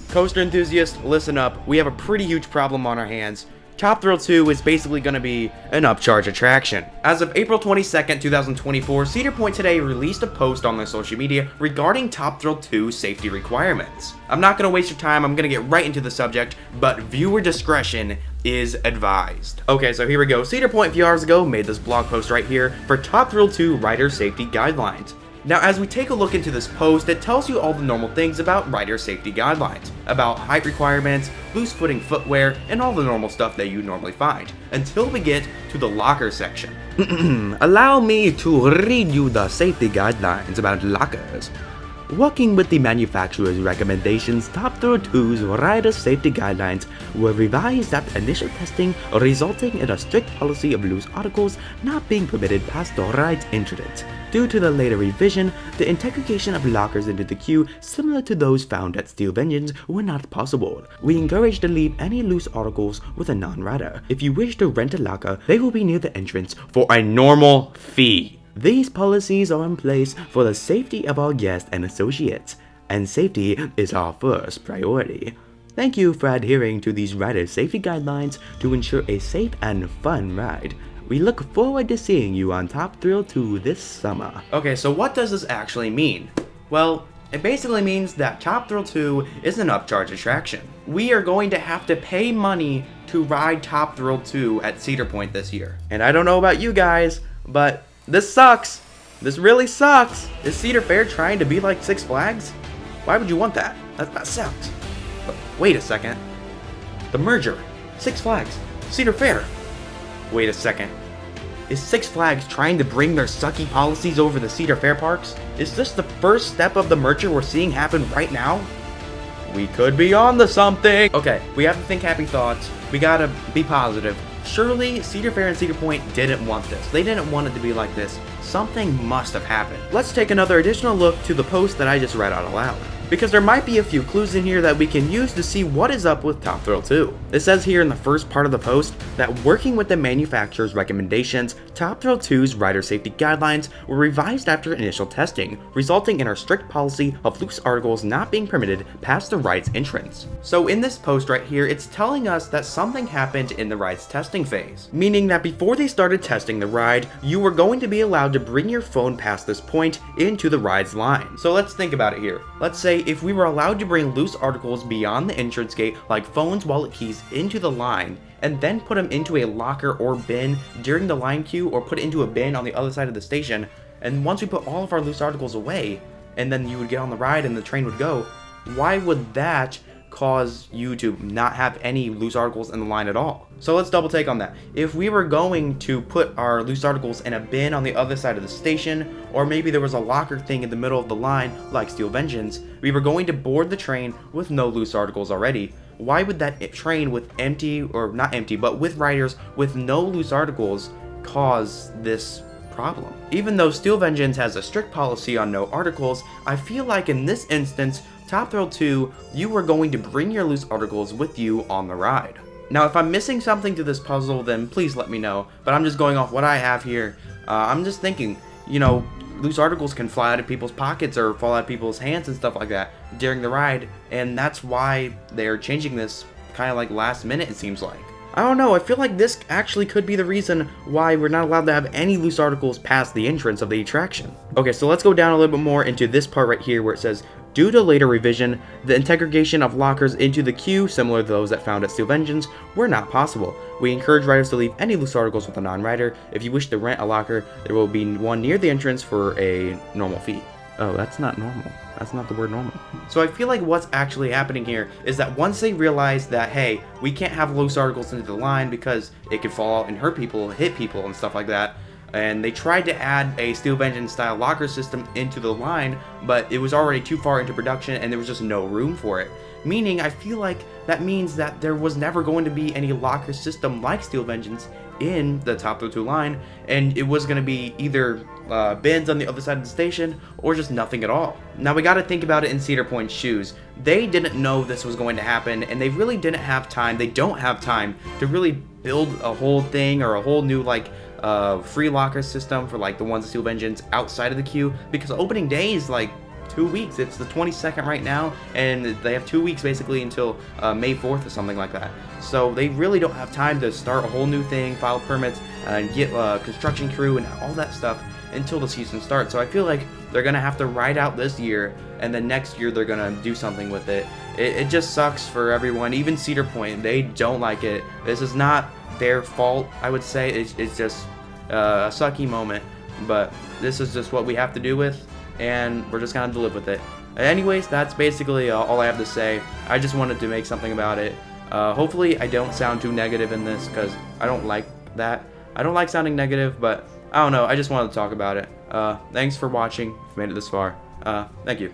Coaster enthusiasts, listen up. We have a pretty huge problem on our hands. Top Thrill 2 is basically going to be an upcharge attraction. As of April 22nd, 2024, Cedar Point Today released a post on their social media regarding Top Thrill 2 safety requirements. I'm not going to waste your time, I'm going to get right into the subject, but viewer discretion is advised. Okay, so here we go. Cedar Point a few hours ago made this blog post right here for Top Thrill 2 rider safety guidelines. Now, as we take a look into this post, it tells you all the normal things about rider safety guidelines, about height requirements, loose footing footwear, and all the normal stuff that you normally find, until we get to the locker section. Allow me to read you the safety guidelines about lockers. Working with the manufacturer's recommendations, Top Thrill 2's rider safety guidelines were revised after initial testing, resulting in a strict policy of loose articles not being permitted past the ride's entrance. Due to the later revision, the integration of lockers into the queue, similar to those found at Steel Vengeance, were not possible. We encourage to leave any loose articles with a non-rider. If you wish to rent a locker, they will be near the entrance for a normal fee. These policies are in place for the safety of our guests and associates, and safety is our first priority. Thank you for adhering to these rider safety guidelines to ensure a safe and fun ride. We look forward to seeing you on Top Thrill 2 this summer. Okay, so what does this actually mean? Well, it basically means that Top Thrill 2 is an upcharge attraction. We are going to have to pay money to ride Top Thrill 2 at Cedar Point this year. And I don't know about you guys, but this sucks. This really sucks. Is Cedar Fair trying to be like Six Flags? Why would you want that? That sucks. But wait a second. The merger. Six Flags. Cedar Fair. Wait a second. Is Six Flags trying to bring their sucky policies over the Cedar Fair parks? Is this the first step of the merger we're seeing happen right now? We could be on to something. Okay, we have to think happy thoughts. We gotta be positive. Surely Cedar Fair and Cedar Point didn't want this. They didn't want it to be like this. Something must have happened. Let's take another additional look to the post that I just read out aloud, because there might be a few clues in here that we can use to see what is up with Top Thrill 2. It says here in the first part of the post that working with the manufacturer's recommendations, Top Thrill 2's rider safety guidelines were revised after initial testing, resulting in our strict policy of loose articles not being permitted past the ride's entrance. So in this post right here, it's telling us that something happened in the ride's testing phase, meaning that before they started testing the ride, you were going to be allowed to bring your phone past this point into the ride's line. So let's think about it here. Let's say if we were allowed to bring loose articles beyond the entrance gate, like phones, wallet keys, into the line, and then put them into a locker or bin during the line queue, or put it into a bin on the other side of the station, and once we put all of our loose articles away, and then you would get on the ride and the train would go, why would that cause you to not have any loose articles in the line at all? So let's double take on that. If we were going to put our loose articles in a bin on the other side of the station, or maybe there was a locker thing in the middle of the line like Steel Vengeance, we were going to board the train with no loose articles already. Why would that train with empty, or not empty, but with riders with no loose articles cause this problem? Even though Steel Vengeance has a strict policy on no articles, I feel like in this instance, Top Thrill 2, you were going to bring your loose articles with you on the ride. Now, if I'm missing something to this puzzle, then please let me know, but I'm just going off what I have here. I'm just thinking, you know, loose articles can fly out of people's pockets or fall out of people's hands and stuff like that during the ride, and that's why they're changing this kind of like last minute, it seems like. I don't know, I feel like this actually could be the reason why we're not allowed to have any loose articles past the entrance of the attraction. Okay, so let's go down a little bit more into this part right here where it says, due to later revision, the integration of lockers into the queue, similar to those that found at Steel Vengeance, were not possible. We encourage riders to leave any loose articles with a non-rider. If you wish to rent a locker, there will be one near the entrance for a normal fee. Oh, that's not normal. That's not the word normal. So I feel like what's actually happening here is that once they realize that, hey, we can't have loose articles into the line because it could fall out and hurt people, hit people and stuff like that, and they tried to add a Steel Vengeance style locker system into the line, but it was already too far into production and there was just no room for it. Meaning, I feel like that means that there was never going to be any locker system like Steel Vengeance in the Top Thrill 2 line, and it was going to be either bins on the other side of the station or just nothing at all. Now we got to think about it in Cedar Point's shoes. They didn't know this was going to happen, and they really didn't have time. They don't have time to really build a whole thing or a whole new like free locker system for like the ones at Steel Vengeance outside of the queue, because opening day is like 2 weeks. It's the 22nd right now, and they have 2 weeks basically until May 4th or something like that. So they really don't have time to start a whole new thing, file permits, and get construction crew and all that stuff until the season starts. So I feel like they're gonna have to ride out this year, and then next year they're gonna do something with it. It just sucks for everyone. Even Cedar Point, they don't like it. This is not their fault, I would say. It's just a sucky moment, but this is just what we have to do with, and we're just gonna have to live with it. Anyways, that's basically all I have to say. I just wanted to make something about it. Hopefully I don't sound too negative in this, because I don't like that. I don't like sounding negative, but I don't know, I just wanted to talk about it. Thanks for watching, if you made it this far. Thank you.